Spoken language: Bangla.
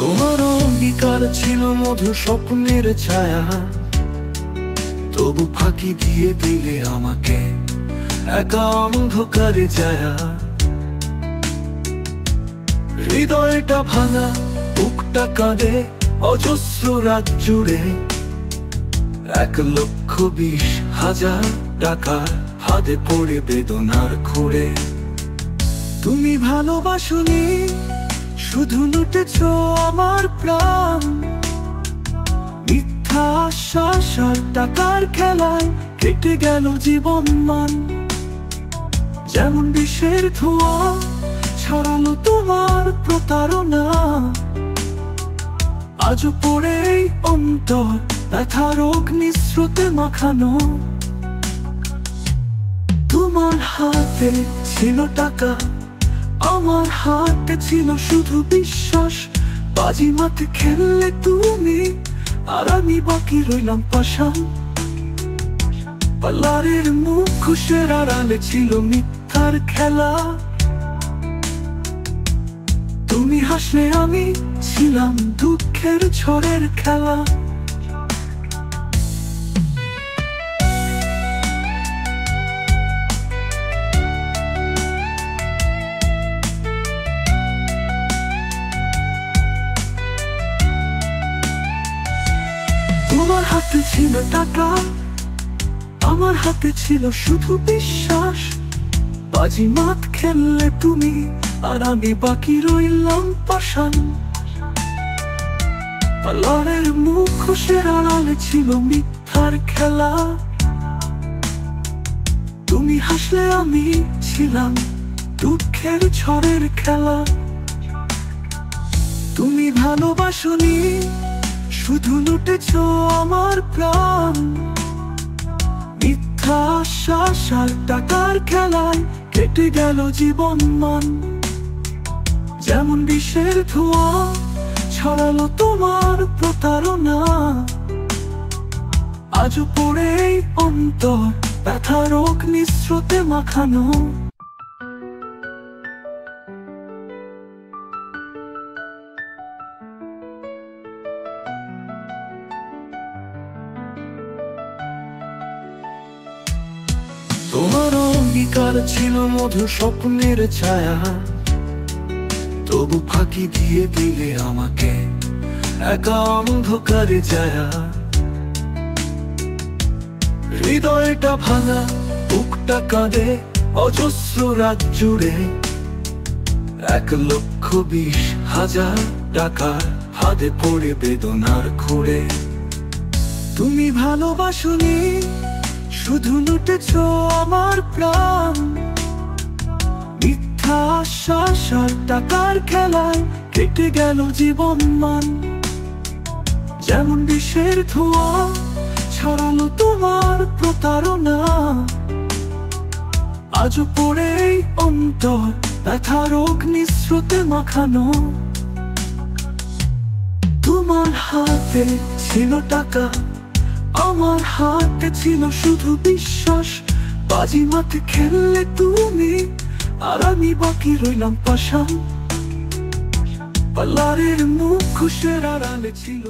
তোমার অঙ্গীকার ছিল মধুর স্বপ্নের ছায়া, তবু ফাঁকি দিয়ে দিলে আমাকে একা অন্ধকারে যায়া। হৃদয়টা ভাঙা, বুকটা কাঁদে অজস্র রাত জুড়ে। 1,20,000 টাকার হাতে পড়ে বেদনার খুঁড়ে। তুমি ভালোবাসোনি, শুধু লুটেছ আমার প্রাণ। মিথ্যা আশ্বাস আর টাকার খেলায় কেটে গেল জীবন মান। যেমন বিষের ধোঁয়া ছড়ালো তোমার প্রতারণা। আজও পড়ে এই অন্তর ব্যথার অগ্নিস্রোতে মাখানো। তোমার হাতে ছিল টাকা, আমার হাতে ছিল শুধু বিশ্বাস। বাজিমাতে খেললে তুমি, আর আমি বাকি রইলাম পাষাণ। পার্লারের মুখোশের আড়ালে ছিল মিথ্যার খেলা। তুমি হাসলে আমি ছিলাম দুঃখের ঝড়ের খেলা। তোমার হাতে ছিল টাকা, আমার হাতে ছিল শুধু বিশ্বাস। বাজিমাত খেললে তুমি, আর আমি বাকি রইলাম পাষাণ। পার্লারের মুখোশের আড়ালে ছিল মিথ্যার খেলা। তুমি হাসলে আমি ছিলাম দুঃখের ঝড়ের খেলা। তুমি ভালোবাসোনি, শুধু লুটেছ আমার প্রাণ। মিথ্যা আশ্বাস আর টাকার খেলায় কেটে গেল জীবন মান। যেমন বিষের ধোঁয়া ছড়ালো তোমার প্রতারণা। আজও পড়ে এই অন্তর ব্যথার অগ্নিস্রোতে মাখানো। তোমার অঙ্গীকার ছিল মধুর স্বপ্নের ছায়া, তবু ফাঁকি দিয়ে দিলে আমাকে একা অন্ধকারে যায়া। হৃদয়টা ভাঙা, বুকটা কাঁদে অজস্র রাত জুড়ে। 1,20,000 টাকার হাতে পড়ে বেদনার খুঁড়ে। তুমি ভালোবাসোনি, শুধু লুটেছ আমার প্রাণ। মিথ্যা আশ্বাস আর টাকার খেলায় কেটে গেল জীবন মান। যেমন বিষের ধোঁয়া ছড়ালো তোমার প্রতারণা। আজও পড়ে এই অন্তর ব্যথার অগ্নিস্রোতে মাখানো। তোমার হাতে ছিল টাকা, আমার হাতে ছিল শুধু বিশ্বাস। বাজিমাতে খেললে তুমি, আর আমি বাকি রইলাম পাষাণ। পার্লারের মুখোশের আড়ালে ছিল